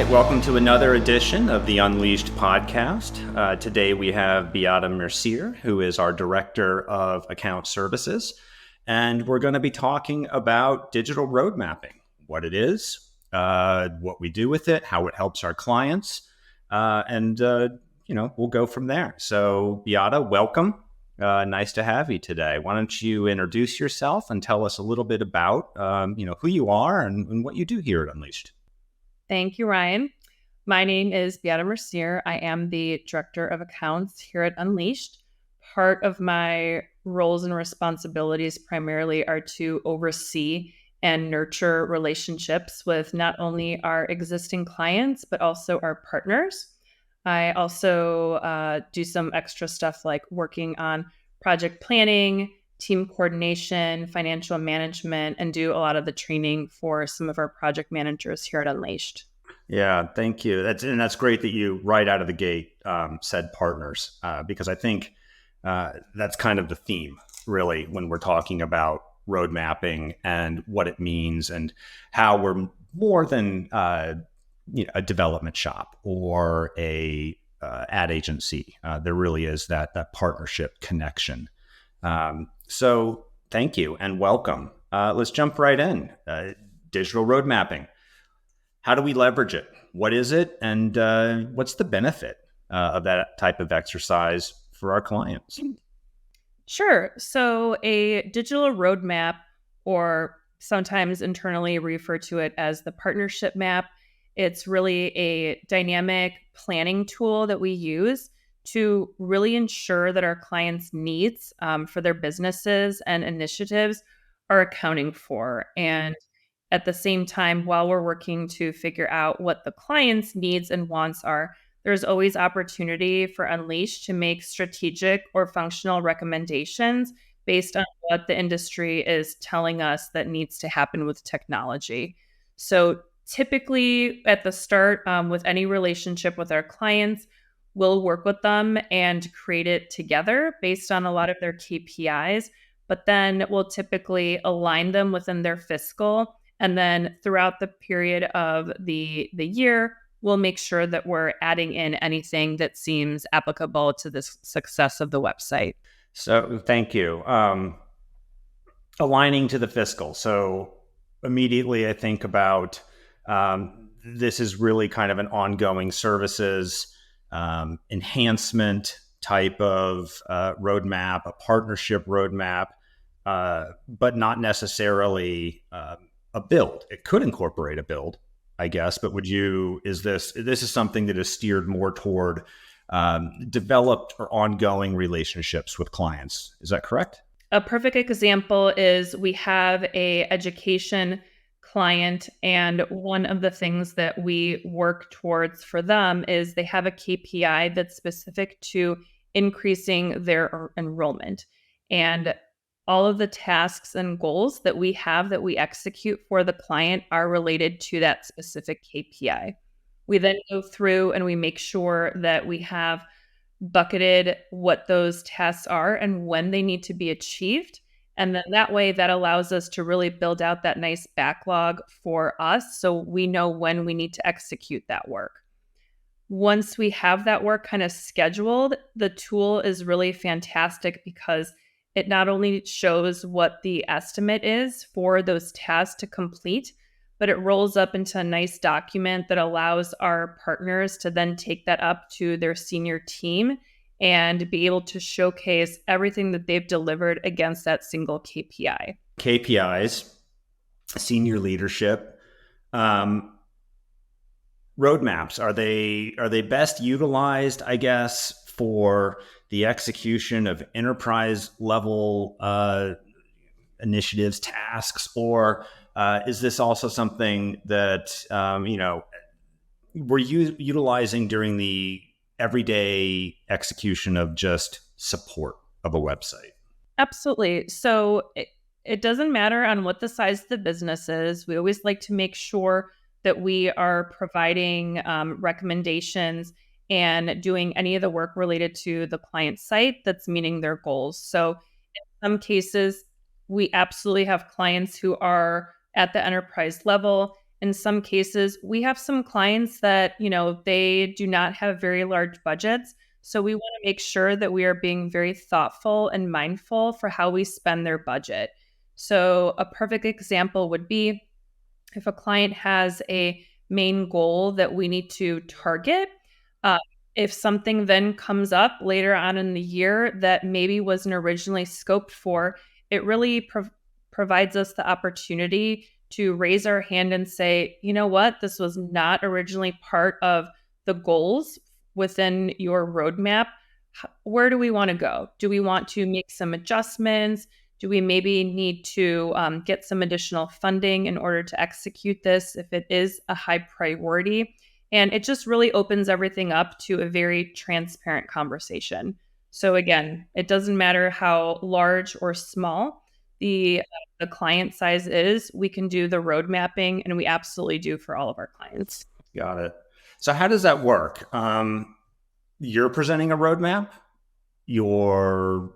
right, welcome to another edition of the Unleashed podcast. Today we have Beata Mercier, who is our Director of Account Services, and we're going to be talking about digital road mapping, what it is, what we do with it, how it helps our clients, and we'll go from there. So Beata, welcome. Nice to have you today. Why don't you introduce yourself and tell us a little bit about who you are and what you do here at Unleashed. Thank you, Ryan. My name is Beata Mercier. I am the Director of Accounts here at Unleashed. Part of my roles and responsibilities primarily are to oversee and nurture relationships with not only our existing clients, but also our partners. I also do some extra stuff like working on project planning, team coordination, financial management, and do a lot of the training for some of our project managers here at Unleashed. Yeah, thank you. That's great that you right out of the gate said partners, because I think that's kind of the theme, really, when we're talking about road mapping and what it means and how we're more than a development shop or a ad agency. There really is that partnership connection. So thank you and welcome. Let's jump right in. Digital road mapping. How do we leverage it? What is it? And what's the benefit of that type of exercise for our clients? Sure. So a digital roadmap, or sometimes internally refer to it as the partnership map, it's really a dynamic planning tool that we use to really ensure that our clients' needs for their businesses and initiatives are accounting for. And at the same time, while we're working to figure out what the client's needs and wants are, there's always opportunity for Unleashed to make strategic or functional recommendations based on what the industry is telling us that needs to happen with technology. So typically at the start, with any relationship with our clients, we'll work with them and create it together based on a lot of their KPIs, but then we'll typically align them within their fiscal. And then throughout the period of the year, we'll make sure that we're adding in anything that seems applicable to the success of the website. So thank you. Aligning to the fiscal. So immediately I think about this is really kind of an ongoing services enhancement type of roadmap, a partnership roadmap, but not necessarily a build. It could incorporate a build, I guess, but this is something that is steered more toward developed or ongoing relationships with clients. Is that correct? A perfect example is we have a education client, and one of the things that we work towards for them is they have a KPI that's specific to increasing their enrollment. And all of the tasks and goals that we have that we execute for the client are related to that specific KPI. We then go through and we make sure that we have bucketed what those tasks are and when they need to be achieved. And then that way, that allows us to really build out that nice backlog for us so we know when we need to execute that work. Once we have that work kind of scheduled, the tool is really fantastic because it not only shows what the estimate is for those tasks to complete, but it rolls up into a nice document that allows our partners to then take that up to their senior team and be able to showcase everything that they've delivered against that single KPI. KPIs, senior leadership, roadmaps, are they best utilized, I guess, for the execution of enterprise level initiatives, tasks, or is this also something that we're utilizing during the everyday execution of just support of a website? Absolutely. So it doesn't matter on what the size of the business is. We always like to make sure that we are providing recommendations and doing any of the work related to the client site that's meeting their goals. So in some cases, we absolutely have clients who are at the enterprise level In some cases, we have some clients that, they do not have very large budgets. So we want to make sure that we are being very thoughtful and mindful for how we spend their budget. So a perfect example would be if a client has a main goal that we need to target, uh, if something then comes up later on in the year that maybe wasn't originally scoped for, it really provides us the opportunity to raise our hand and say, you know what, this was not originally part of the goals within your roadmap. Where do we want to go? Do we want to make some adjustments? Do we maybe need to get some additional funding in order to execute this if it is a high priority? And it just really opens everything up to a very transparent conversation. So again, it doesn't matter how large or small the client size is, we can do the road mapping, and we absolutely do for all of our clients. Got it. So how does that work? You're presenting a roadmap. You're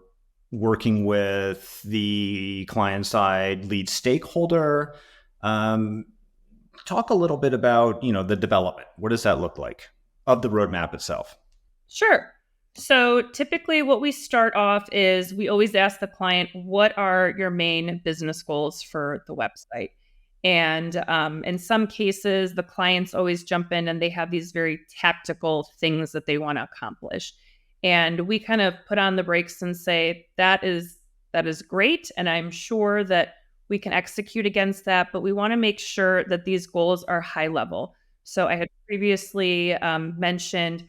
working with the client side lead stakeholder. Talk a little bit about, the development. What does that look like of the roadmap itself? Sure. So typically what we start off is we always ask the client, what are your main business goals for the website? And in some cases, the clients always jump in and they have these very tactical things that they want to accomplish. And we kind of put on the brakes and say, that is great. And I'm sure that we can execute against that, but we want to make sure that these goals are high level. So I had previously mentioned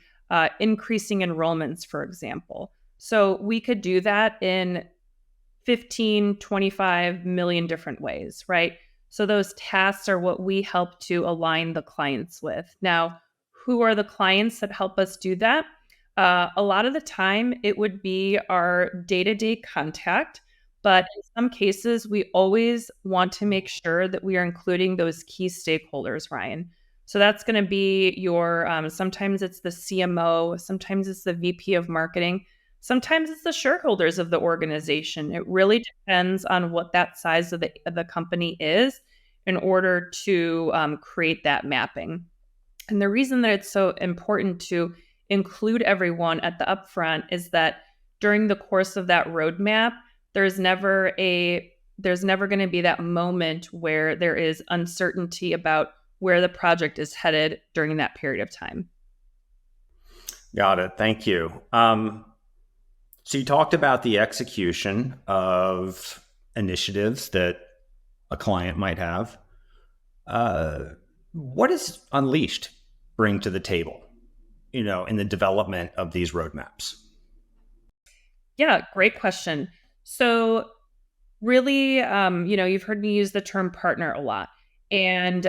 increasing enrollments, for example. So we could do that in 15, 25 million different ways, right? So those tasks are what we help to align the clients with. Now, who are the clients that help us do that? A lot of the time, it would be our day-to-day contact. But in some cases, we always want to make sure that we are including those key stakeholders, Ryan. So that's going to be your, sometimes it's the CMO, sometimes it's the VP of marketing, sometimes it's the shareholders of the organization. It really depends on what that size of the company is in order to create that mapping. And the reason that it's so important to include everyone at the upfront is that during the course of that roadmap, there's never going to be that moment where there is uncertainty about where the project is headed during that period of time. Got it. Thank you. So you talked about the execution of initiatives that a client might have. What does Unleashed bring to the table, in the development of these roadmaps? Yeah, great question. So really, you've heard me use the term partner a lot. And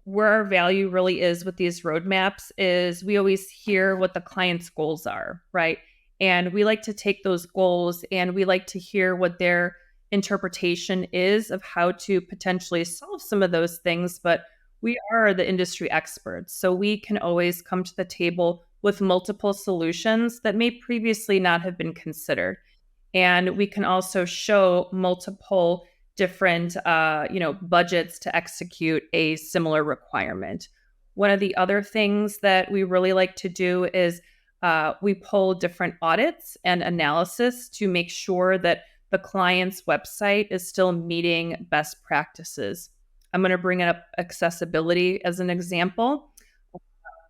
where our value really is with these roadmaps is we always hear what the client's goals are, right? And we like to take those goals and we like to hear what their interpretation is of how to potentially solve some of those things. But we are the industry experts. So we can always come to the table with multiple solutions that may previously not have been considered. And we can also show multiple different budgets to execute a similar requirement. One of the other things that we really like to do is we pull different audits and analysis to make sure that the client's website is still meeting best practices. I'm going to bring up accessibility as an example.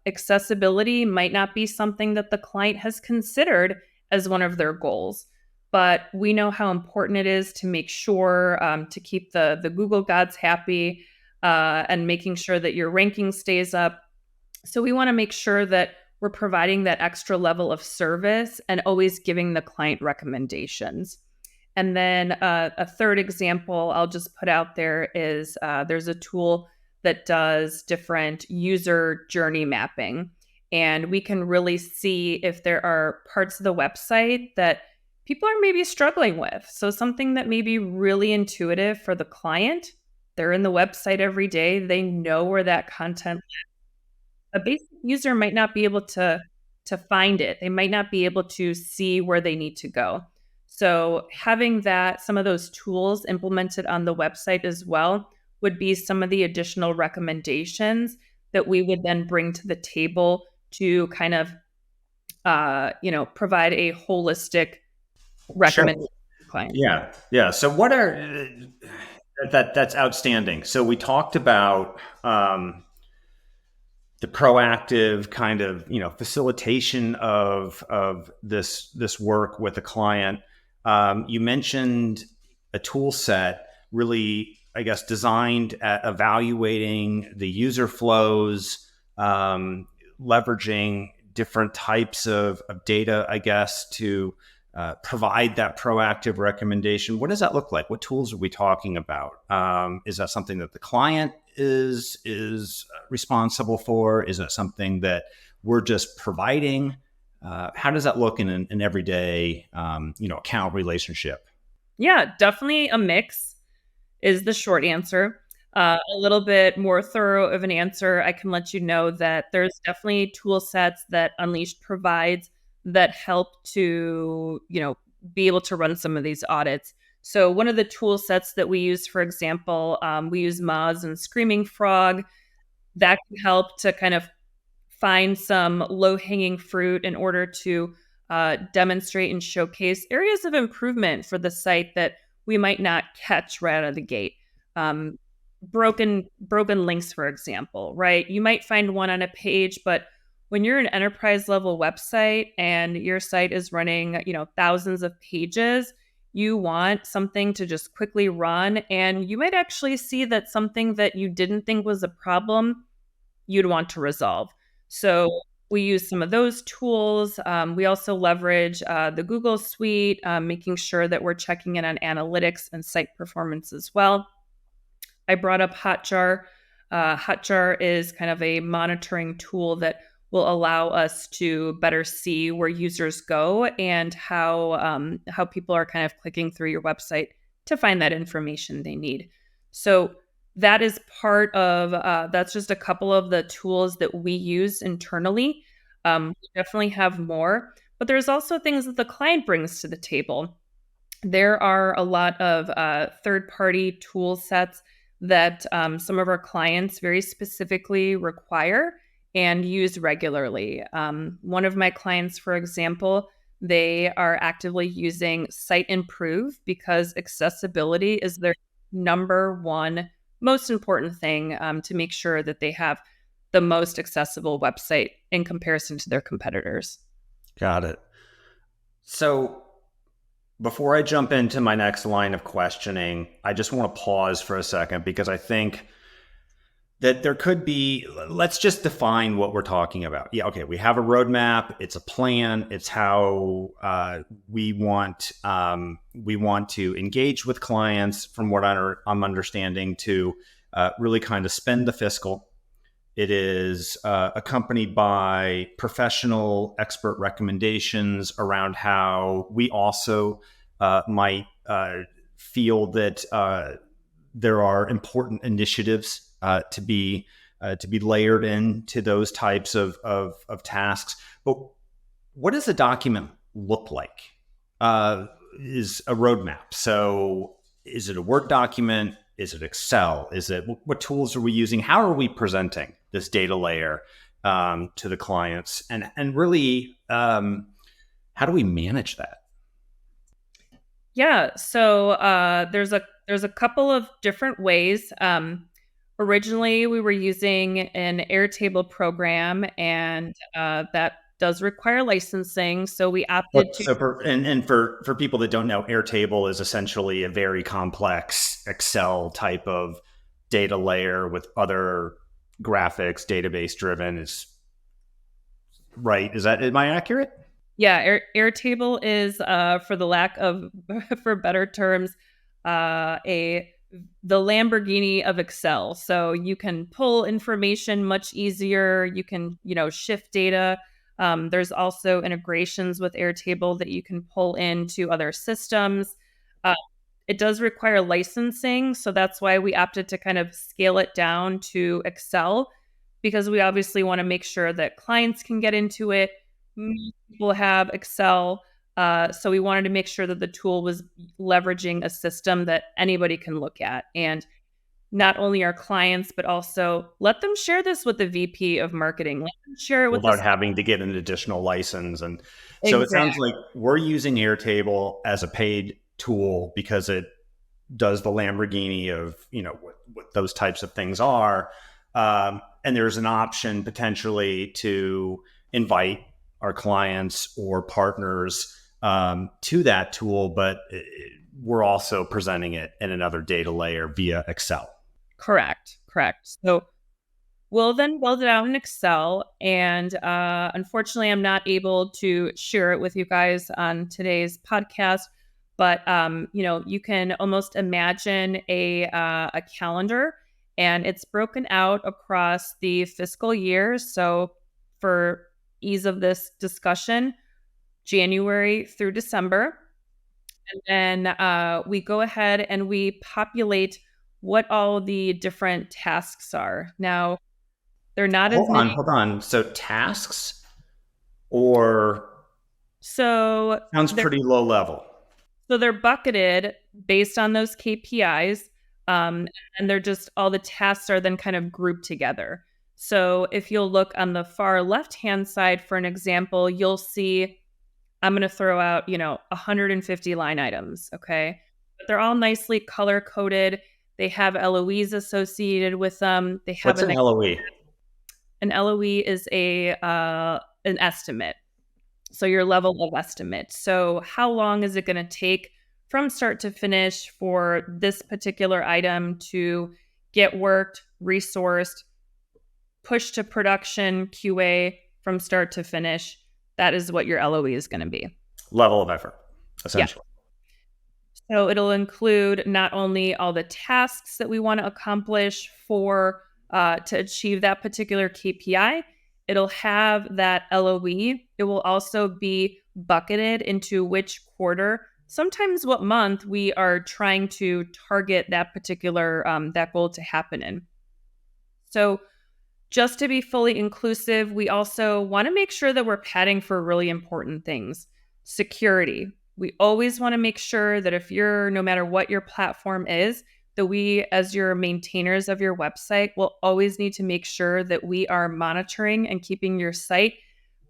Accessibility might not be something that the client has considered as one of their goals, but we know how important it is to make sure to keep the Google gods happy and making sure that your ranking stays up. So we want to make sure that we're providing that extra level of service and always giving the client recommendations. And then a third example I'll just put out there is there's a tool that does different user journey mapping. And we can really see if there are parts of the website that people are maybe struggling with. So something that may be really intuitive for the client, they're in the website every day, they know where that content lives. A basic user might not be able to find it. They might not be able to see where they need to go. So having some of those tools implemented on the website as well would be some of the additional recommendations that we would then bring to the table to kind of, provide a holistic Sure. recommendation to the client. Yeah. Yeah. So what are that's outstanding. So we talked about the proactive kind of facilitation of this work with a client. You mentioned a tool set really, I guess, designed at evaluating the user flows, leveraging different types of data, I guess, to provide that proactive recommendation. What does that look like? What tools are we talking about? Is that something that the client is responsible for? Is that something that we're just providing? How does that look in an everyday account relationship? Yeah, definitely a mix is the short answer. A little bit more thorough of an answer, I can let you know that there's definitely tool sets that Unleashed provides that help to, be able to run some of these audits. So one of the tool sets that we use, for example, we use Moz and Screaming Frog. That can help to kind of find some low-hanging fruit in order to demonstrate and showcase areas of improvement for the site that we might not catch right out of the gate. Um, broken links, for example, right? You might find one on a page, but when you're an enterprise level website and your site is running, thousands of pages, you want something to just quickly run, and you might actually see that something that you didn't think was a problem you'd want to resolve. So we use some of those tools. We also leverage the Google Suite, making sure that we're checking in on analytics and site performance as well. I brought up Hotjar. Hotjar is kind of a monitoring tool that will allow us to better see where users go and how people are kind of clicking through your website to find that information they need. So that is part of that's just a couple of the tools that we use internally. We definitely have more, but there's also things that the client brings to the table. There are a lot of third-party tool sets that some of our clients very specifically require and use regularly. One of my clients, for example, they are actively using Site Improve because accessibility is their number one most important thing to make sure that they have the most accessible website in comparison to their competitors. Got it. So before I jump into my next line of questioning, I just want to pause for a second because I think that there could be, let's just define what we're talking about. Yeah, okay, we have a roadmap, it's a plan, it's how we want to engage with clients, from what I'm understanding, to really kind of spend the fiscal. It is accompanied by professional expert recommendations around how we also might feel that there are important initiatives to be layered into those types of tasks. But what does a document look like? Is a roadmap. So is it a Word document? Is it Excel? Is it, what tools are we using? How are we presenting this data layer to the clients? And really, how do we manage that? Yeah, so there's a couple of different ways. Originally, we were using an Airtable program, and that does require licensing. So we opted to. So for people that don't know, Airtable is essentially a very complex Excel type of data layer with other graphics, database driven. Is right? Am I accurate? Yeah, Airtable is, for the lack of, for better terms, a the Lamborghini of Excel. So you can pull information much easier. You can, shift data. There's also integrations with Airtable that you can pull into other systems. Uh, it does require licensing, so that's why we opted to kind of scale it down to Excel, because we obviously want to make sure that clients can get into it. Most people have Excel. So we wanted to make sure that the tool was leveraging a system that anybody can look at. And not only our clients, but also let them share this with the VP of marketing. Let them share it with without this. having to get an additional license. And so it Exactly. sounds like we're using Airtable as a paid tool because it does the Lamborghini of, what those types of things are. And there's an option potentially to invite our clients or partners to that tool, but we're also presenting it in another data layer via Excel. Correct. So we'll then build it out in Excel. And unfortunately, I'm not able to share it with you guys on today's podcast. But you can almost imagine a calendar, and it's broken out across the fiscal year. So for ease of this discussion, January through December. And then we go ahead and we populate what all the different tasks are. Now, they're not as Hold on, many. hold on. So tasks or So sounds they're pretty low level. so they're bucketed based on those KPIs. And they're just all the tasks are then kind of grouped together. So if you'll look on the far left-hand side, for an example, you'll see I'm going to throw out, 150 line items. Okay. But they're all nicely color coded. They have LOEs associated with them. They have What's an LOE? an LOE is an estimate. So your level of estimate. So how long is it going to take from start to finish for this particular item to get worked, resourced, pushed to production, QA from start to finish? That is what your LOE is going to be. Level of effort, Yeah. essentially. So it'll include not only all the tasks that we want to accomplish for to achieve that particular KPI, it'll have that LOE. It will also be bucketed into which quarter, sometimes what month we are trying to target that particular that goal to happen in. So just to be fully inclusive, we also want to make sure that we're padding for really important things. Security. We always want to make sure that if you're, no matter what your platform is, that we, as your maintainers of your website, will always need to make sure that we are monitoring and keeping your site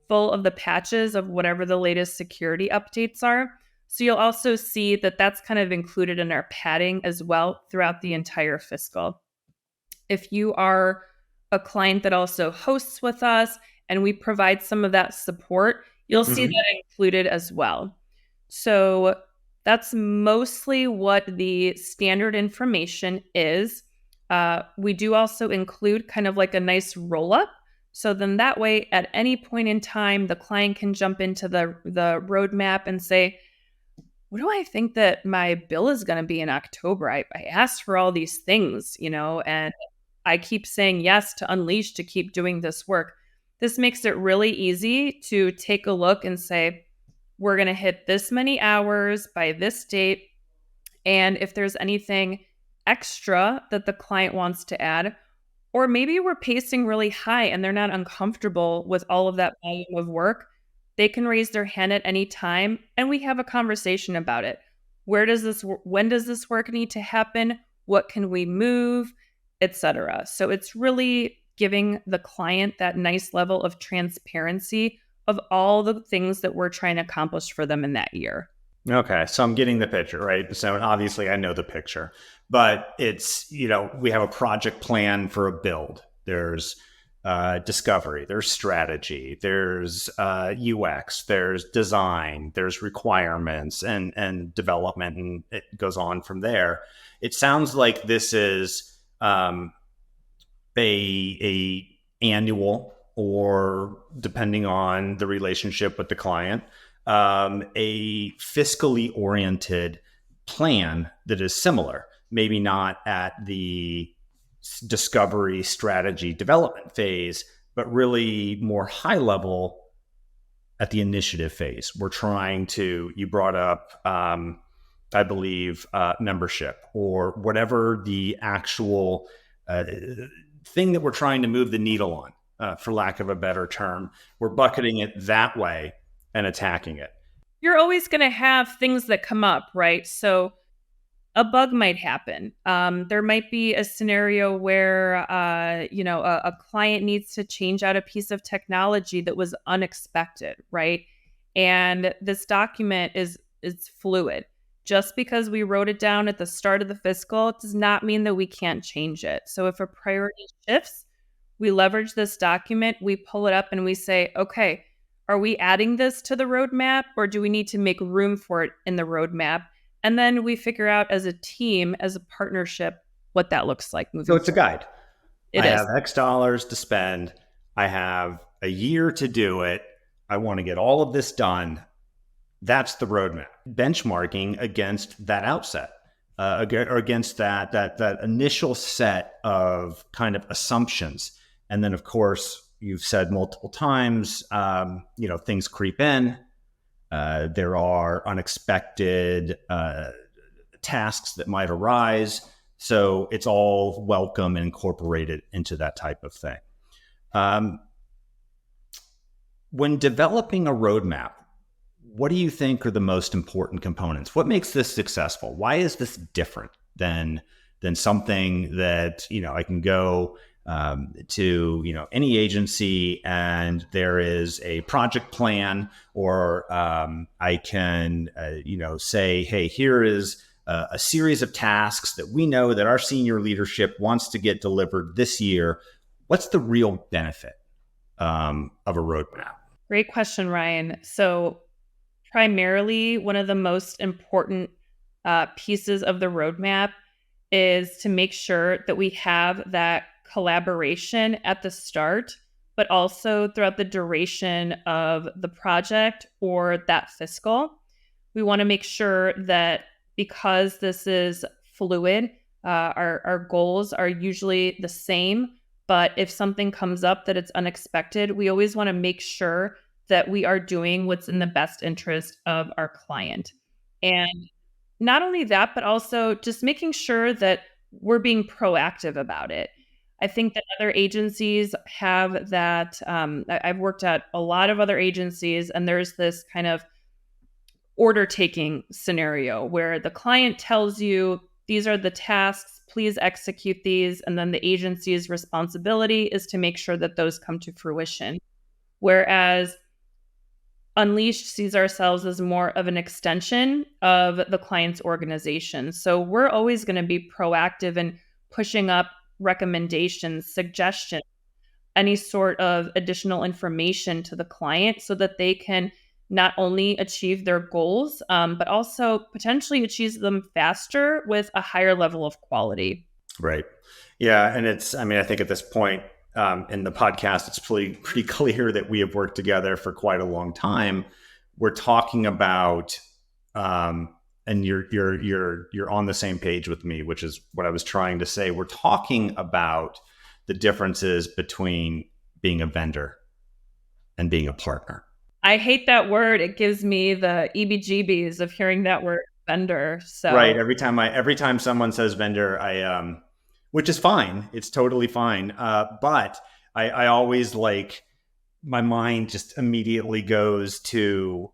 full of the patches of whatever the latest security updates are. So you'll also see that that's kind of included in our padding as well throughout the entire fiscal. If you are a client that also hosts with us and we provide some of that support, you'll see that included as well. So that's mostly what the standard information is. We do also include kind of like a nice roll up. So then that way, at any point in time, the client can jump into the roadmap and say, what do I think that my bill is going to be in October? I asked for all these things, and I keep saying yes to Unleash to keep doing this work. This makes it really easy to take a look and say, we're going to hit this many hours by this date. And if there's anything extra that the client wants to add, or maybe we're pacing really high and they're not uncomfortable with all of that volume of work, they can raise their hand at any time and we have a conversation about it. When does this work need to happen? What can we move, etc. So it's really giving the client that nice level of transparency of all the things that we're trying to accomplish for them in that year. Okay, so I'm getting the picture, right? So obviously I know the picture, but it's, we have a project plan for a build. There's discovery, there's strategy, there's UX, there's design, there's requirements and development, and it goes on from there. It sounds like this is a annual, or depending on the relationship with the client, a fiscally oriented plan that is similar, maybe not at the discovery, strategy, development phase, but really more high level at the initiative phase. We're trying to, you brought up, I believe, membership, or whatever the actual thing that we're trying to move the needle on, for lack of a better term. We're bucketing it that way and attacking it. You're always going to have things that come up, right? So a bug might happen. There might be a scenario where, a client needs to change out a piece of technology that was unexpected, right? And this document is fluid. Just because we wrote it down at the start of the fiscal does not mean that we can't change it. So if a priority shifts, we leverage this document, we pull it up and we say, okay, are we adding this to the roadmap or do we need to make room for it in the roadmap? And then we figure out as a team, as a partnership, what that looks like So moving it's a forward. guide. It I is. have X dollars to spend. I have a year to do it. I want to get all of this done. That's the roadmap. Benchmarking against that outset, or against that initial set of kind of assumptions, and then of course you've said multiple times, things creep in. There are unexpected tasks that might arise. So it's all welcome and incorporated into that type of thing. When developing a roadmap, what do you think are the most important components? What makes this successful? Why is this different than something that I can go to any agency and there is a project plan, or I can say, hey, here is a series of tasks that we know that our senior leadership wants to get delivered this year. What's the real benefit of a roadmap? Great question, Ryan. So primarily, one of the most important pieces of the roadmap is to make sure that we have that collaboration at the start, but also throughout the duration of the project or that fiscal. We want to make sure that because this is fluid, our goals are usually the same. But if something comes up that it's unexpected, we always want to make sure that we are doing what's in the best interest of our client. And not only that, but also just making sure that we're being proactive about it. I think that other agencies have that. I've worked at a lot of other agencies, and there's this kind of order taking scenario where the client tells you, these are the tasks, please execute these. And then the agency's responsibility is to make sure that those come to fruition. Whereas Unleashed sees ourselves as more of an extension of the client's organization. So we're always going to be proactive in pushing up recommendations, suggestions, any sort of additional information to the client so that they can not only achieve their goals, but also potentially achieve them faster with a higher level of quality. Right. Yeah. And I think at this point in the podcast, it's pretty clear that we have worked together for quite a long time. We're talking about, and you're on the same page with me, which is what I was trying to say. We're talking about the differences between being a vendor and being a partner. I hate that word. It gives me the EBGBs of hearing that word vendor. So right. Every time someone says vendor, which is fine. It's totally fine. But I always my mind just immediately goes to,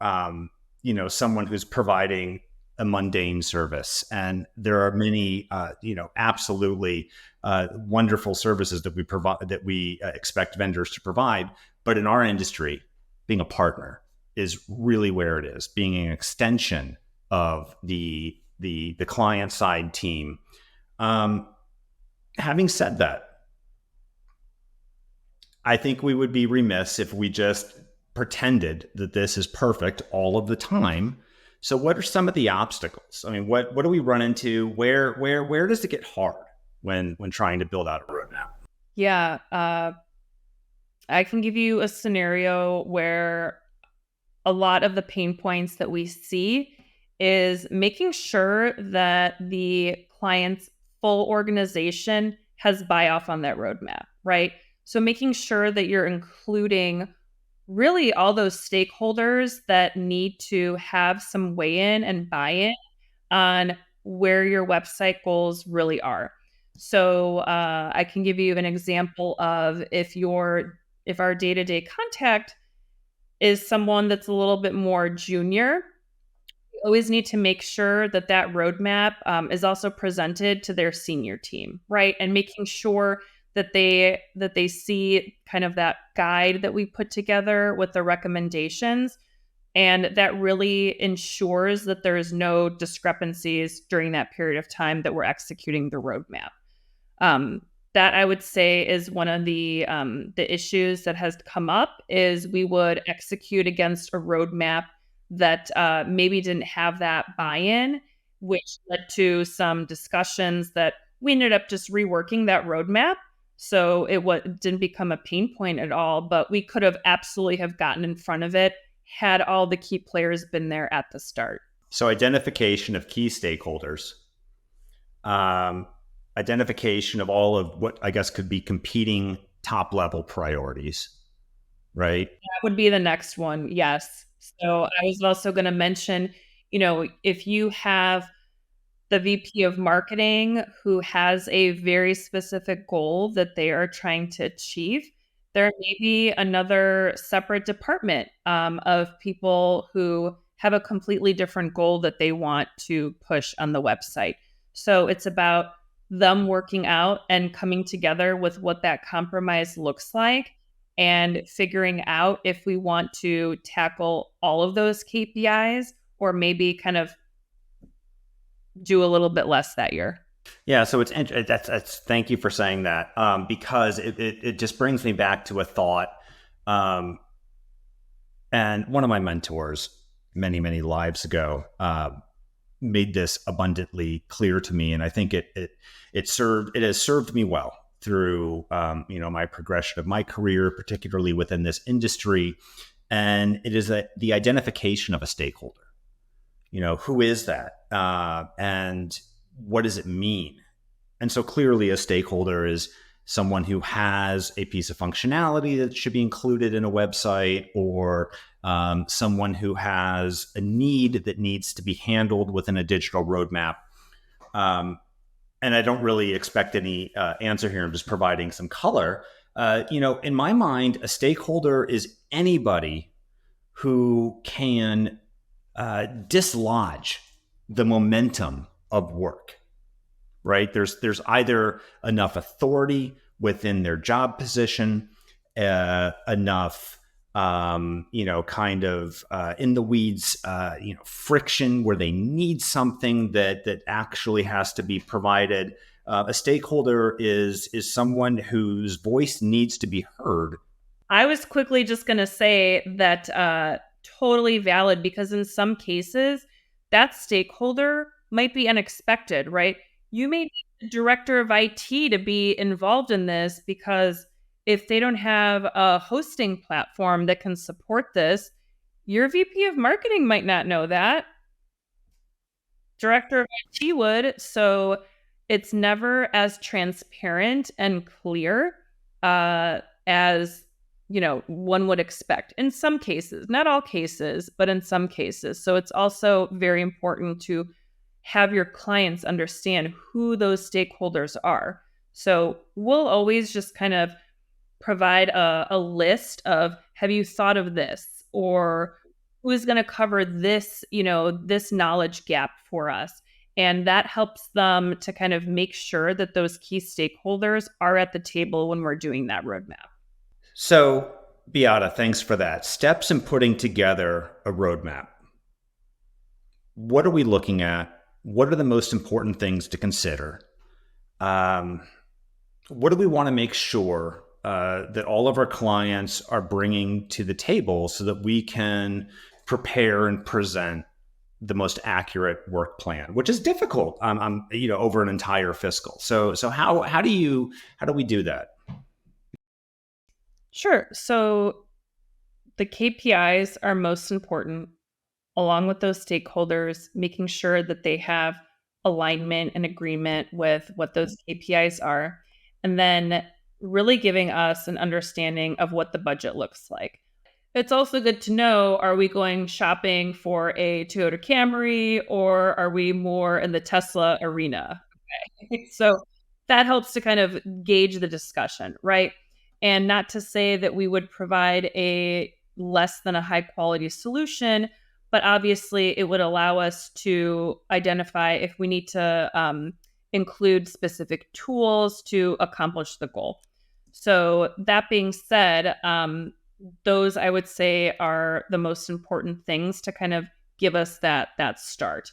someone who's providing a mundane service. And there are many, absolutely wonderful services that we provide, that we expect vendors to provide. But in our industry, being a partner is really where it is, being an extension of the client side team. Having said that, I think we would be remiss if we just pretended that this is perfect all of the time. So what are some of the obstacles? I mean, what do we run into? Where does it get hard when trying to build out a roadmap? Yeah, I can give you a scenario where a lot of the pain points that we see is making sure that the client's full organization has buy-off on that roadmap, right? So making sure that you're including really all those stakeholders that need to have some weigh-in and buy-in on where your website goals really are. So I can give you an example of if our day-to-day contact is someone that's a little bit more junior, we always need to make sure that that roadmap is also presented to their senior team, right? And making sure that they see kind of that guide that we put together with the recommendations, and that really ensures that there is no discrepancies during that period of time that we're executing the roadmap. Um, that I would say is one of the issues that has come up is we would execute against a roadmap that maybe didn't have that buy-in, which led to some discussions that we ended up just reworking that roadmap. So didn't become a pain point at all, but we could have absolutely have gotten in front of it had all the key players been there at the start. So identification of key stakeholders, um, identification of all of what I guess could be competing top level priorities, right? That would be the next one. Yes. So I was also going to mention, if you have the VP of marketing who has a very specific goal that they are trying to achieve, there may be another separate department of people who have a completely different goal that they want to push on the website. So it's about them working out and coming together with what that compromise looks like and figuring out if we want to tackle all of those KPIs or maybe kind of do a little bit less that year. Yeah, so that's thank you for saying that, because it just brings me back to a thought, um, and one of my mentors many lives ago made this abundantly clear to me, and I think it has served me well through my progression of my career, particularly within this industry, and it is the identification of a stakeholder. Who is that, and what does it mean? And so clearly a stakeholder is someone who has a piece of functionality that should be included in a website, or someone who has a need that needs to be handled within a digital roadmap. And I don't really expect any answer here. I'm just providing some color. In my mind, a stakeholder is anybody who can dislodge the momentum of work, right? There's either enough authority within their job position, enough, kind of in the weeds, friction where they need something that actually has to be provided. A stakeholder is someone whose voice needs to be heard. I was quickly just going to say that totally valid, because in some cases, that stakeholder might be unexpected, right? You may need the director of IT to be involved in this, because if they don't have a hosting platform that can support this, your VP of marketing might not know that. Director of IT would. So it's never as transparent and clear as one would expect in some cases, not all cases, but in some cases. So it's also very important to have your clients understand who those stakeholders are. So we'll always just kind of provide a list of, have you thought of this? Or who's going to cover this, this knowledge gap for us? And that helps them to kind of make sure that those key stakeholders are at the table when we're doing that roadmap. So, Beata, thanks for that. Steps in putting together a roadmap. What are we looking at? What are the most important things to consider? What do we want to make sure that all of our clients are bringing to the table so that we can prepare and present the most accurate work plan, which is difficult, over an entire fiscal. So how do we do that? Sure. So the KPIs are most important, along with those stakeholders, making sure that they have alignment and agreement with what those KPIs are, and then really giving us an understanding of what the budget looks like. It's also good to know, are we going shopping for a Toyota Camry, or are we more in the Tesla arena? Okay. So that helps to kind of gauge the discussion, right? And not to say that we would provide a less than a high quality solution, but obviously it would allow us to identify if we need to include specific tools to accomplish the goal. So that being said, those I would say are the most important things to kind of give us that start.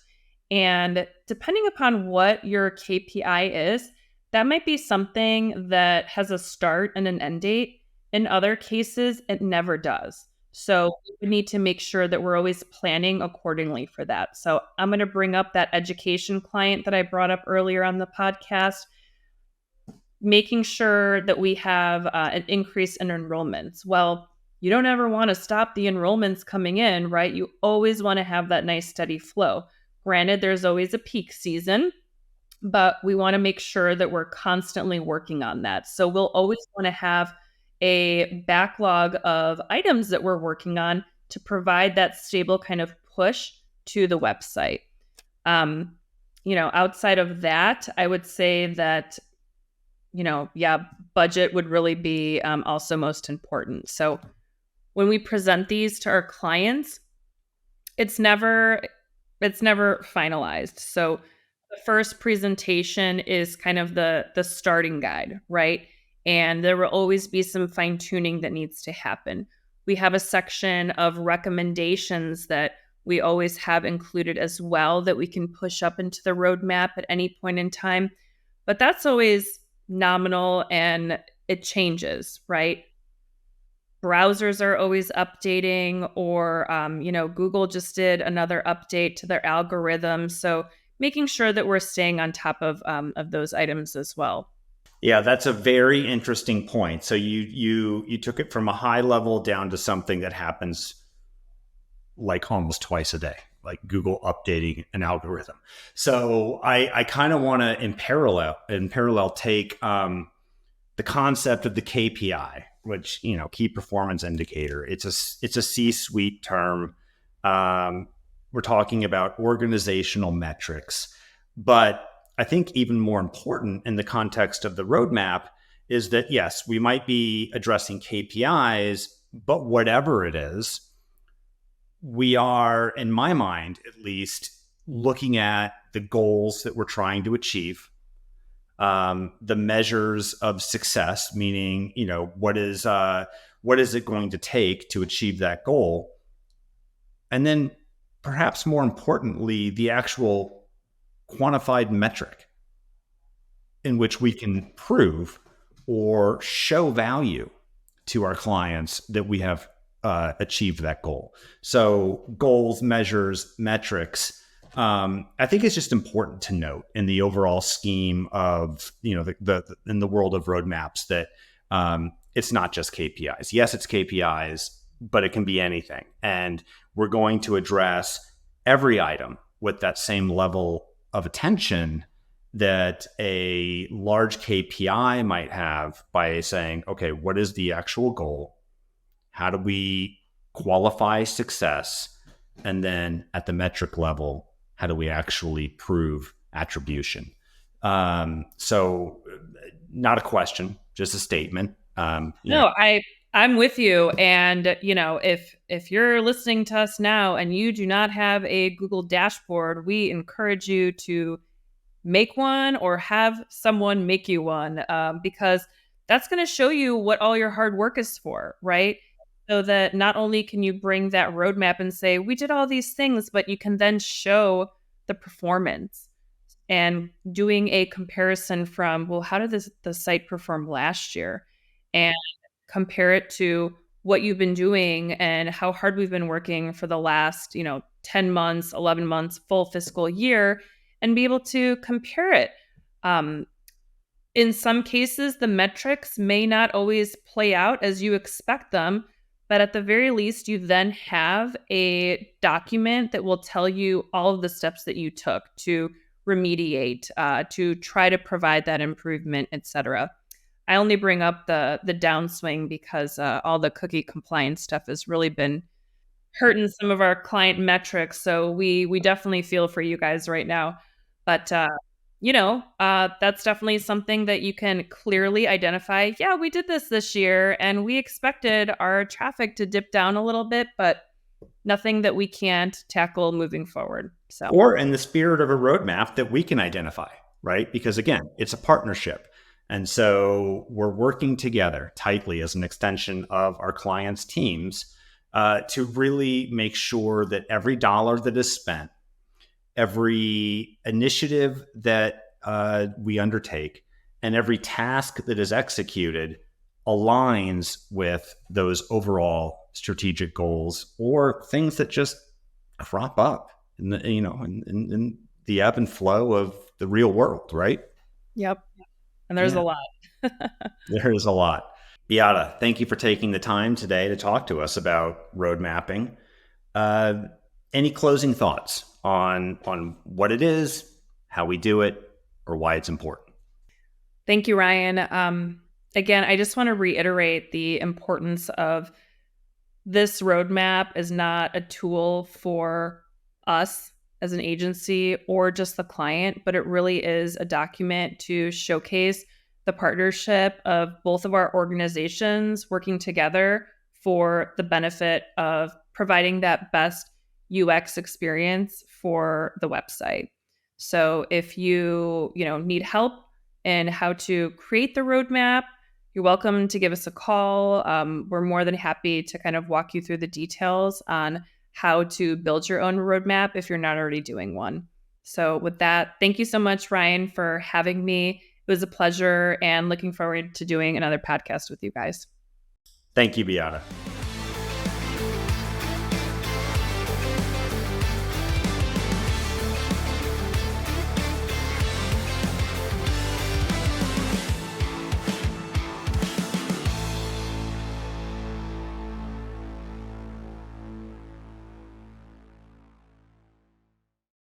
And depending upon what your KPI is, that might be something that has a start and an end date. In other cases, it never does. So we need to make sure that we're always planning accordingly for that. So I'm going to bring up that education client that I brought up earlier on the podcast, making sure that we have an increase in enrollments. Well, you don't ever want to stop the enrollments coming in, right? You always want to have that nice steady flow. Granted, there's always a peak season, but we want to make sure that we're constantly working on that. So we'll always want to have a backlog of items that we're working on to provide that stable kind of push to the website. Outside of that, I would say that, budget would really be also most important. So when we present these to our clients, it's never finalized. So the first presentation is kind of the starting guide, right? And there will always be some fine tuning that needs to happen. We have a section of recommendations that we always have included as well that we can push up into the roadmap at any point in time. But that's always nominal and it changes, right? Browsers are always updating, or Google just did another update to their algorithm. So making sure that we're staying on top of those items as well. Yeah, that's a very interesting point. So you took it from a high level down to something that happens like almost twice a day, like Google updating an algorithm. So I kind of want to in parallel take the concept of the KPI, which, key performance indicator. It's a C-suite term. We're talking about organizational metrics, but I think even more important in the context of the roadmap is that, yes, we might be addressing KPIs, but whatever it is, we are, in my mind, at least, looking at the goals that we're trying to achieve, the measures of success, meaning, what is it going to take to achieve that goal? And then perhaps more importantly, the actual quantified metric in which we can prove or show value to our clients that we have achieved that goal. So goals, measures, metrics, I think it's just important to note in the overall scheme of, the in the world of roadmaps that it's not just KPIs. Yes, it's KPIs, but it can be anything. And we're going to address every item with that same level of attention that a large KPI might have by saying, okay, what is the actual goal? How do we qualify success? And then at the metric level, how do we actually prove attribution? So not a question, just a statement. No, I'm with you. And, if you're listening to us now and you do not have a Google dashboard, we encourage you to make one or have someone make you one, because that's going to show you what all your hard work is for, right? So that not only can you bring that roadmap and say, we did all these things, but you can then show the performance and doing a comparison from, well, how did the site perform last year? And compare it to what you've been doing and how hard we've been working for the last, 10 months, 11 months, full fiscal year, and be able to compare it. In some cases, the metrics may not always play out as you expect them, but at the very least, you then have a document that will tell you all of the steps that you took to remediate, to try to provide that improvement, etc. I only bring up the downswing because all the cookie compliance stuff has really been hurting some of our client metrics. So we definitely feel for you guys right now. But that's definitely something that you can clearly identify. Yeah, we did this year, and we expected our traffic to dip down a little bit, but nothing that we can't tackle moving forward. So, or in the spirit of a roadmap that we can identify, right? Because again, it's a partnership. And so we're working together tightly as an extension of our clients' teams to really make sure that every dollar that is spent, every initiative that we undertake, and every task that is executed aligns with those overall strategic goals or things that just crop up in the, in the ebb and flow of the real world, right? yep. And there's a lot. There is a lot. Beata, thank you for taking the time today to talk to us about road mapping. Any closing thoughts on what it is, how we do it, or why it's important? Thank you, Ryan. Again, I just want to reiterate the importance of this roadmap is not a tool for us as an agency or just the client, but it really is a document to showcase the partnership of both of our organizations working together for the benefit of providing that best UX experience for the website. So if you need help in how to create the roadmap, you're welcome to give us a call. We're more than happy to kind of walk you through the details on how to build your own roadmap if you're not already doing one. So with that, thank you so much, Ryan, for having me. It was a pleasure and looking forward to doing another podcast with you guys. Thank you, Beata.